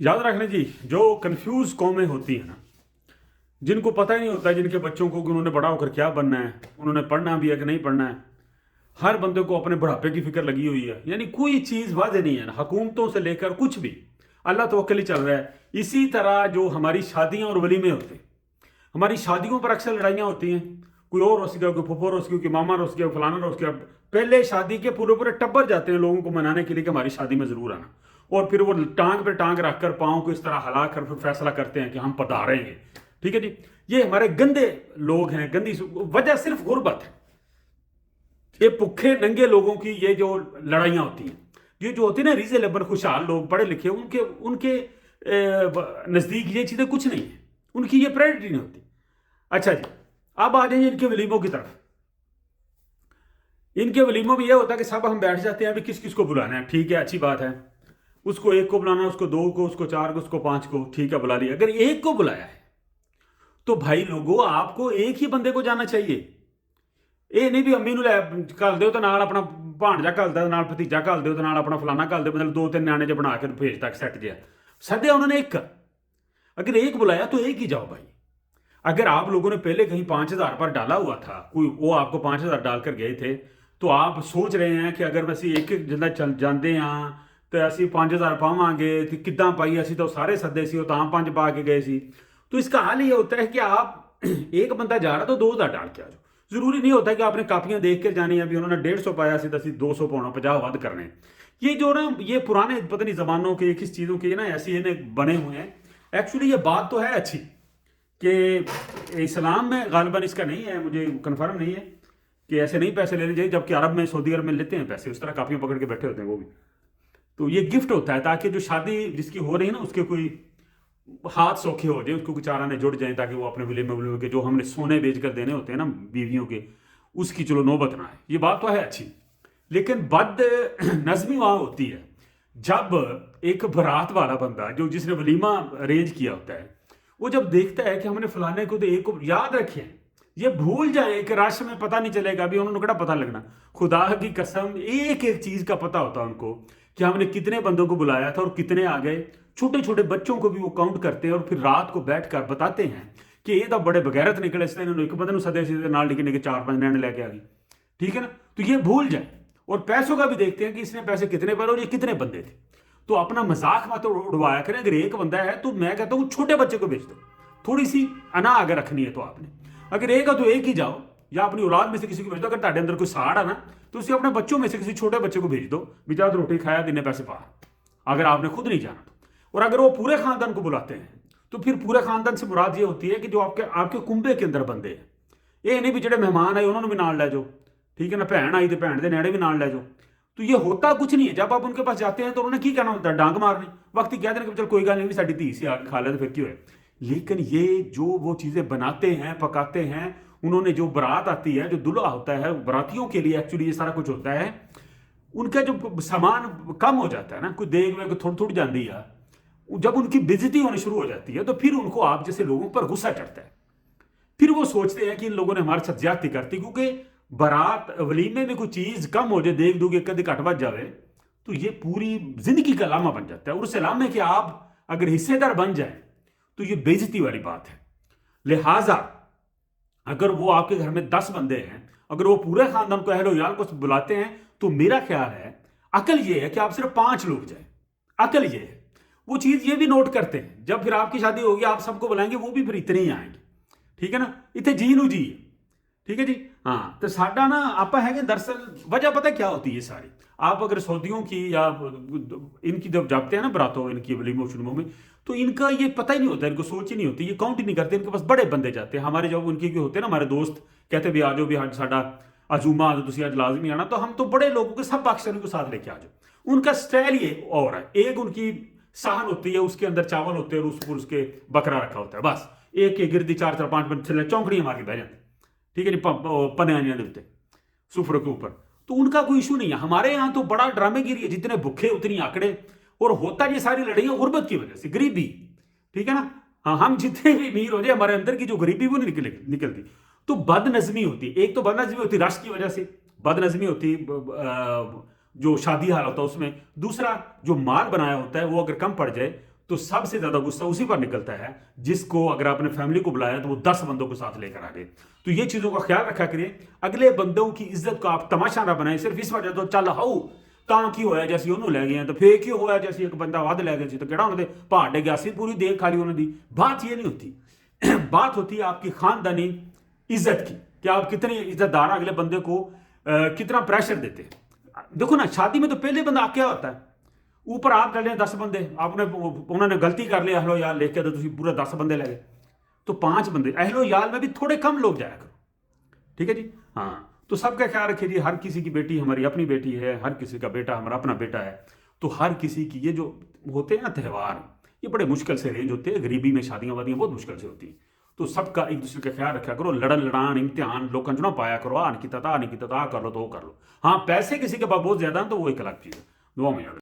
याद रखना जी, जो कंफ्यूज कौमें होती हैं ना, जिनको पता ही नहीं होता जिनके बच्चों को कि उन्होंने बड़ा होकर क्या बनना है, उन्होंने पढ़ना भी है कि नहीं पढ़ना है। हर बंदे को अपने बुढ़ापे की फिक्र लगी हुई है, यानी कोई चीज़ वादे नहीं है ना, हुकूमतों से लेकर कुछ भी अल्लाह तवक्कल ही चल रहा है। इसी तरह जो हमारी शादियां और वलीमे होते हैं, हमारी शादियों पर अक्सर लड़ाइयाँ होती हैं। कोई और रोस गया, कोई फुफो रोस गया, कोई मामा रोस गया, फलाना रोस गया। पहले शादी के पूरे पूरे टब्बर जाते हैं लोगों को मनाने के लिए कि हमारी शादी में ज़रूर आना, और फिर वो टांग पे टांग रखकर पाँव को इस तरह हिला कर फिर फैसला करते हैं कि हम पधारेंगे। ठीक है जी, ये हमारे गंदे लोग हैं, गंदी वजह सिर्फ गुर्बत है। ये भुखे नंगे लोगों की ये जो लड़ाइयाँ होती हैं, ये जो होती है ना रीजनेबल खुशहाल लोग पढ़े लिखे, उनके उनके नज़दीक ये चीज़ें कुछ नहीं है, उनकी ये प्रायोरिटी नहीं होती। अच्छा जी, अब आ जाइए इनके वलीमों की तरफ। इनके वलीमों में ये होता है कि सब हम बैठ जाते हैं अभी किस किस को बुलाना है। ठीक है, अच्छी बात है, उसको एक को बुलाना, उसको दो को, उसको चार को, उसको पांच को, ठीक है बुला लिया। अगर एक को बुलाया है तो भाई लोगों आपको एक ही बंदे को जाना चाहिए। ਇਹ ਨਹੀਂ ਵੀ ਅੰਮੀ ਨੂੰ ਲੈ ਘੱਲ ਦਿਓ ਤੇ ਨਾਲ ਆਪਣਾ ਭਾਣਜਾ ਘੱਲਦਾ, ਨਾਲ ਭਤੀਜਾ ਘੱਲ ਦਿਓ ਤੇ ਨਾਲ ਆਪਣਾ ਫਲਾਨਾ ਘੱਲ ਦਿਓ, मतलब दो तीन ਨਿਆਣੇ ਜੇ बना के भेज तक सेट गया। सद्या उन्होंने एक, अगर एक बुलाया तो एक ही जाओ भाई। अगर आप लोगों ने पहले कहीं 5,000 पर डाला हुआ था, कोई वो आपको 5,000 डालकर गए थे, तो आप सोच रहे हैं कि अगर ਅਸੀਂ ਇੱਕ ਜਿੰਦਾ ਚੱਲ ਜਾਂਦੇ ਹਾਂ ਤੇ ਅਸੀਂ 5,000 ਪਾਵਾਂਗੇ ਤੇ ਕਿੱਦਾਂ ਪਾਈ, ਅਸੀਂ ਤਾਂ ਸਾਰੇ ਸੱਦੇ ਸੀ, ਉਹ ਤਾਂ 5 ਪਾ ਕੇ ਗਏ ਸੀ। तो इसका हाल ये होता है कि आप एक बंदा जा रहा तो 2,000 डाल के आ जाओ। ਜ਼ਰੂਰੀ ਨਹੀਂ होता कि आपने कापियां देख कर जानी है, अभी उन्होंने 150 पाया सी तो 200 पाना, 50 वध करने। ये जो ना ये पुराने पता नहीं ज़मानों के किस चीज़ों के ना ऐसे इन्हें बने हुए हैं। एक्चुअली ये बात तो है अच्छी कि इस्लाम में गालिबन इसका नहीं है, मुझे कन्फर्म नहीं है कि ऐसे नहीं पैसे लेने चाहिए, जबकि अरब में, सऊदी अरब में लेते हैं पैसे, उस तरह कापियाँ पकड़ के बैठे होते हैं वो भी। तो ये गिफ्ट होता है ताकि जो शादी जिसकी हो रही है ना उसके कोई हाथ सौखे हो जाए, उसको कुछ चारा ने जुड़ जाए, ताकि वो अपने विले के जो हमने सोने बेच कर देने होते हैं ना बीवियों के, उसकी चलो नौबत ना आए। ये बात तो है अच्छी, लेकिन बद नज़मी वहाँ होती है जब एक बारात वाला बंदा जो जिसने वलीमा अरेंज किया होता है, वो जब देखता है कि हमने फलाने को तो एक को, याद रखें ये भूल जाए कि रश में पता नहीं चलेगा, अभी उन्होंने कड़ा पता लगना, खुदा की कसम एक एक चीज़ का पता होता है उनको कि हमने कितने बंदों को बुलाया था और कितने आ गए। छोटे छोटे बच्चों को भी वो काउंट करते हैं और फिर रात को बैठ कर बताते हैं कि ये तो बड़े बगैरत निकले, इसने इन्होंने एक बंदे सदे सीधे नाल निकलने के 4-5 नैने लेके आ गई। ठीक है ना, तो ये भूल जाए। और पैसों का भी देखते हैं कि इसने पैसे कितने पर और ये कितने बंदे थे। तो अपना मजाक मत उड़वाया करें। अगर एक बंदा है तो मैं कहता हूँ छोटे बच्चे को भेज दो, थोड़ी सी अना अगर रखनी है तो आपने, अगर एक है तो एक ही जाओ, या अपनी औलाद में से किसी को भेज दो। अगर ਤੁਹਾਡੇ अंदर कोई साड़ है ना तो उसे अपने बच्चों में से किसी छोटे बच्चे को भेज दो, बेचारा तो रोटी खाया दिन पैसे पा, अगर आपने खुद नहीं जाना तो। और अगर वो पूरे खानदान को बुलाते हैं तो फिर पूरे खानदान से मुराद ये होती है कि जो आपके आपके कुंबे के अंदर बंदे हैं, ये नहीं भी जो मेहमान आए उन्होंने भी नाल ले जाओ। ठीक है ना, भैन आई तो भैन के नेड़े भी नाल ले जाओ। तो ये होता कुछ नहीं है। जब आप उनके पास जाते हैं तो उन्होंने की कहना होता है, डांग मारनी, वक्त ही कह देना कि चल कोई गल नहीं भी साड़ी धी से आके खा ले तो फिर क्यों है। लेकिन ये जो वो चीज़ें बनाते हैं पकाते हैं, उन्होंने जो बारात आती है, जो दुल्हा होता है, बारातियों के लिए एक्चुअली ये सारा कुछ होता है। उनका जो सामान कम हो जाता है ना, कोई देख में थोड़ी थोड़ी जाती है, जब उनकी बेइज्जती होनी शुरू हो जाती है तो फिर उनको आप जैसे लोगों पर गुस्सा चढ़ता है। फिर वो सोचते हैं कि इन लोगों ने हमारे साथ ज्यादती करती, क्योंकि बारात वलीमे में कोई चीज़ कम हो जाए, देख दूगे कभी घट बच जाए तो ये पूरी जिंदगी का लामा बन जाता है। और उस लामे के आप अगर हिस्सेदार बन जाए तो ये बेइज्जती वाली बात है। लिहाजा अगर वो आपके घर में 10 बंदे हैं, अगर वो पूरे खानदान को अहलो यार को बुलाते हैं, तो मेरा ख्याल है अकल ये है कि आप सिर्फ 5 लोग जाए। अकल ये है, वो चीज़ ये भी नोट करते हैं जब फिर आपकी शादी होगी आप सबको बुलाएंगे, वो भी फिर इतने ही आएंगे। ठीक है ना, इतने जी नू जी। ठीक है जी, हाँ। तो साडा ना आप है दरअसल वजह पता क्या होती है सारी। आप अगर सऊदियों की या इनकी जब जाते हैं ना बरातों, इनकी वलीमों शुलमों में, तो इनका ये पता ही नहीं होता, इनको सोच ही नहीं होती, ये काउंट ही नहीं करते। इनके पास बड़े बंदे जाते हैं। हमारे जब उनके होते हैं ना, हमारे दोस्त कहते भी आ जाओ भी आज साडा अजूमा आज लाजमी आना, तो हम तो बड़े लोगों के सब पाकिस्तानी को साथ लेके आ जाओ। उनका स्टाइल ये और है, एक उनकी सहन होती है, उसके अंदर चावल होते हैं और उस पर उसके बकरा रखा होता है, बस एक के गिरदी 4-4-5 बंद चौंकड़ियाँ मार के बह जाते। ठीक है जी, पन्यानियाँ देते सुफर के ऊपर, तो उनका कोई इशू नहीं है। हमारे यहाँ तो बड़ा ड्रामेगिरी है, जितने भूखे उतनी आंकड़े। और होता ये सारी लड़ाइयाँ गुर्बत की वजह से, गरीबी। ठीक है ना, हाँ, हम जितने भी अमीर हो जाए, हमारे अंदर की जो गरीबी वो नहीं निकलती। तो बदनज़मी होती, एक तो बदनज़मी होती रश की वजह से, बदनज़मी होती जो शादी हाल होता है उसमें। दूसरा जो माल बनाया होता है वो अगर कम पड़ जाए تو سب سے زیادہ غصہ اسی پر نکلتا ہے جس کو اگر آپ نے فیملی کو بلایا تو وہ 10 بندوں کو ساتھ لے کر آ گئے. تو یہ چیزوں کا خیال رکھا کریں. اگلے بندوں کی عزت کو آپ تماشا نہ بنائیں صرف اس وجہ تو چل ہو ਤਾਂ ਕੀ ਹੋਇਆ ਜੇ ਅਸੀਂ ਉਹਨੂੰ ਲੈ ਗਏ ਤਾਂ ਫੇਰ ਕੀ ਹੋਇਆ ਜੇ ਅਸੀਂ ਇੱਕ ਬੰਦਾ ਵੱਧ ਲੈ ਗਏ ਸੀ ਤਾਂ ਕਿਹੜਾ ਉਹਨਾਂ ਦੇ ਪਹਾੜ ਡਿੱਗਿਆ ਸੀ ਪੂਰੀ ਦੇਖ ਖਾਲੀ ਉਹਨਾਂ ਦੀ. बात ये नहीं होती. बात होती है आपकी खानदानी इज्जत की कि आप कितने इज्जतदार अगले बंदे को कितना प्रेशर देते हैं. देखो ना शादी में तो पहले बंदा क्या होता है, ऊपर आप कर लें 10 बंदे, आपने उन्होंने गलती कर लिया अहलो यार लेके तो तुम पूरा 10 बंदे ले गए तो 5 बंदे. अहलो यार में भी थोड़े कम लोग जाया करो. ठीक है जी. हाँ तो सबका ख्याल रखिए जी. हर किसी की बेटी हमारी अपनी बेटी है, हर किसी का बेटा हमारा अपना बेटा है. तो हर किसी की ये जो होते हैं ना त्यौहार, ये बड़े मुश्किल से अरेंज होते हैं. गरीबी में शादियां वादियां बहुत मुश्किल से होती हैं. तो सबका एक दूसरे का ख्याल रखा करो. लड़न लड़ान इम्तिहान लोगों ना पाया करो. आ नहीं किया था, आ नहीं किया था, आ कर लो तो वो कर लो. हाँ पैसे किसी के पास बहुत ज्यादा हैं तो वो एक अलग चीज़ है. दुआ में याद